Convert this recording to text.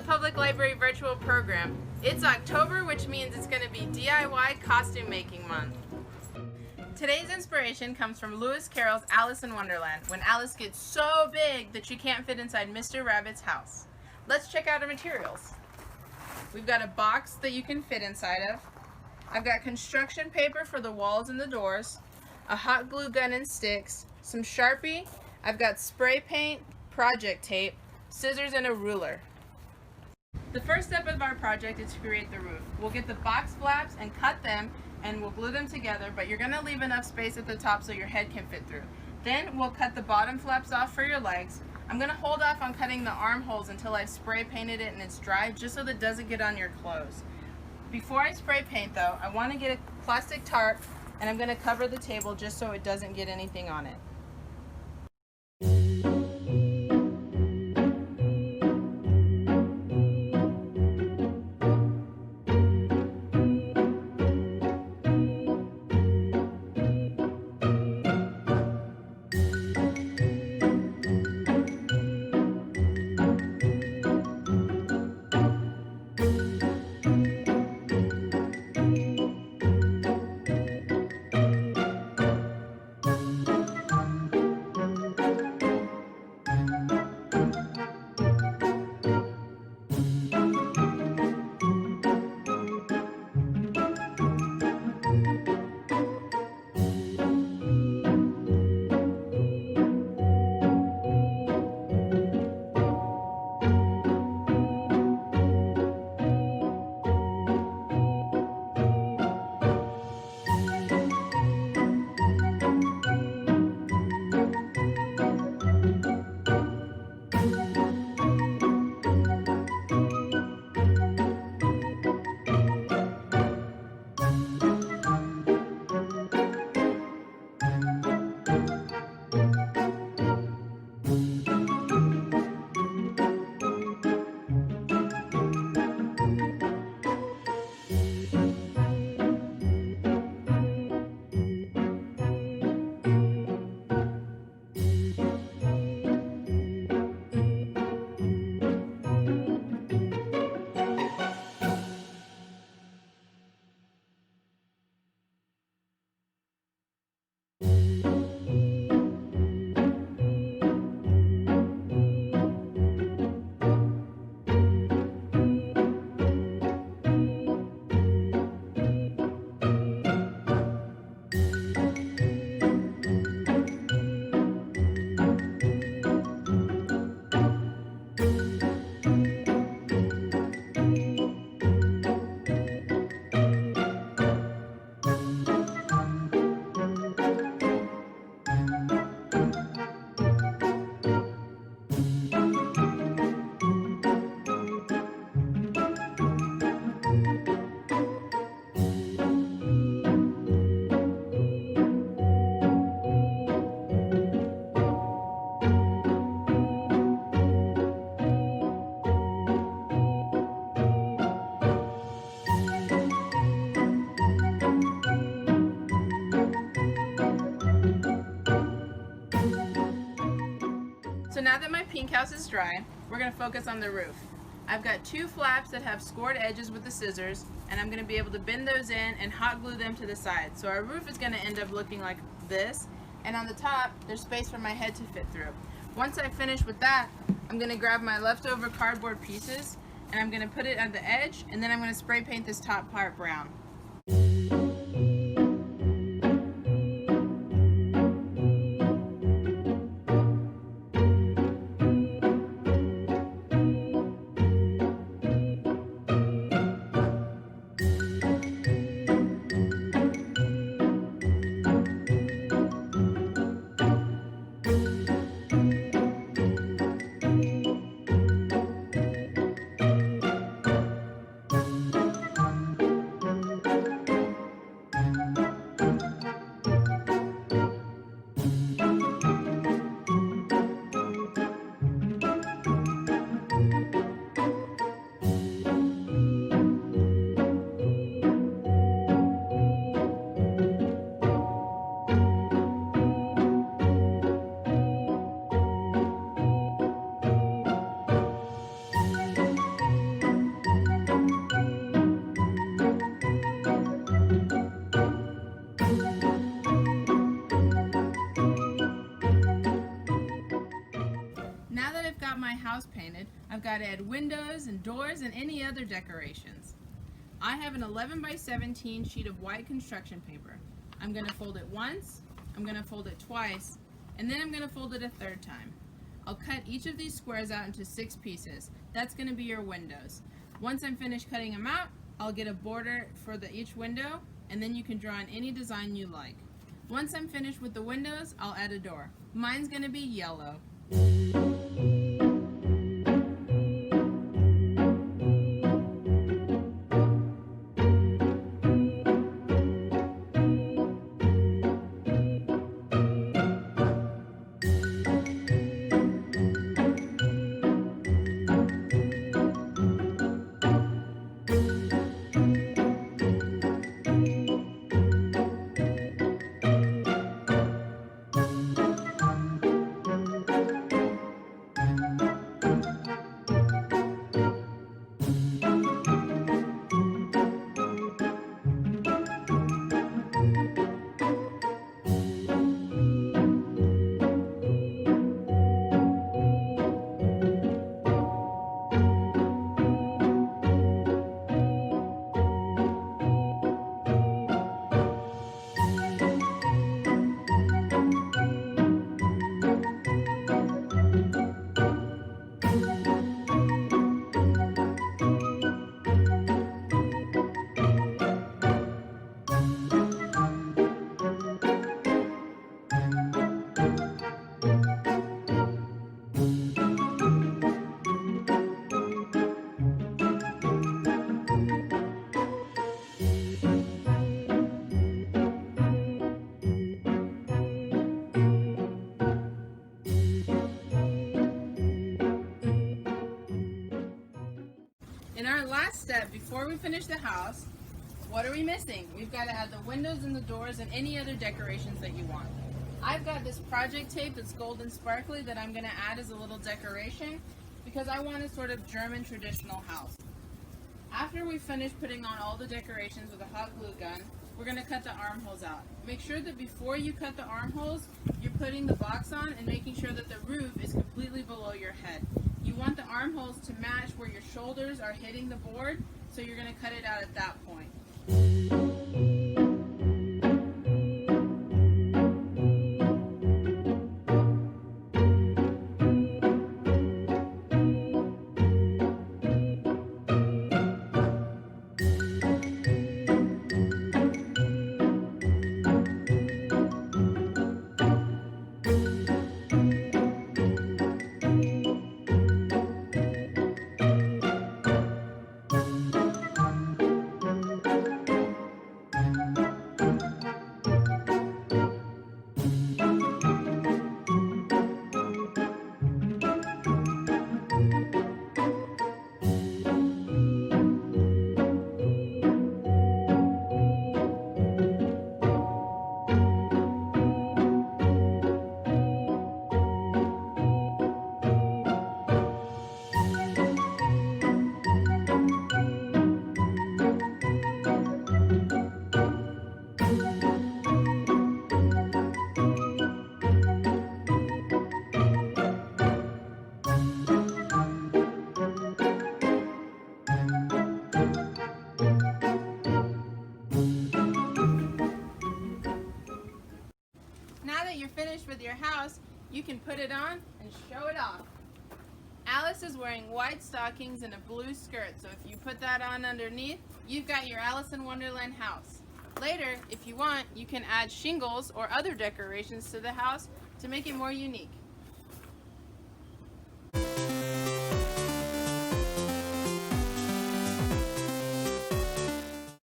Public Library virtual program. It's October, which means it's going to be DIY costume making month. Today's inspiration comes from Lewis Carroll's Alice in Wonderland, when Alice gets so big that she can't fit inside Mr. Rabbit's house. Let's check out our materials. We've got a box that you can fit inside of. I've got construction paper for the walls and the doors, a hot glue gun and sticks, some Sharpie, I've got spray paint, project tape, scissors, and a ruler. The first step of our project is to create the roof. We'll get the box flaps and cut them, and we'll glue them together, but you're going to leave enough space at the top so your head can fit through. Then we'll cut the bottom flaps off for your legs. I'm going to hold off on cutting the armholes until I've spray painted it and it's dry, just so that it doesn't get on your clothes. Before I spray paint though, I want to get a plastic tarp, and I'm going to cover the table just so it doesn't get anything on it. So now that my pink house is dry, we're going to focus on the roof. I've got two flaps that have scored edges with the scissors, and I'm going to be able to bend those in and hot glue them to the sides. So our roof is going to end up looking like this, and on the top there's space for my head to fit through. Once I finish with that, I'm going to grab my leftover cardboard pieces and I'm going to put it at the edge, and then I'm going to spray paint this top part brown. my house painted, I've got to add windows and doors and any other decorations. I have an 11 by 17 sheet of white construction paper. I'm going to fold it once, I'm going to fold it twice, and then I'm going to fold it a third time. I'll cut each of these squares out into 6 pieces. That's going to be your windows. Once I'm finished cutting them out, I'll get a border for each window, and then you can draw in any design you like. Once I'm finished with the windows, I'll add a door. Mine's going to be yellow. In our last step, before we finish the house, what are we missing? We've got to add the windows and the doors and any other decorations that you want. I've got this project tape that's golden sparkly that I'm going to add as a little decoration because I want a sort of German traditional house. After we finish putting on all the decorations with a hot glue gun, we're going to cut the armholes out. Make sure that before you cut the armholes, you're putting the box on and making sure that the roof is completely below your head. You want the armholes to match where your shoulders are hitting the board, so you're going to cut it out at that point. Now that you're finished with your house, you can put it on and show it off. Alice is wearing white stockings and a blue skirt, so if you put that on underneath, you've got your Alice in Wonderland house. Later, if you want, you can add shingles or other decorations to the house to make it more unique.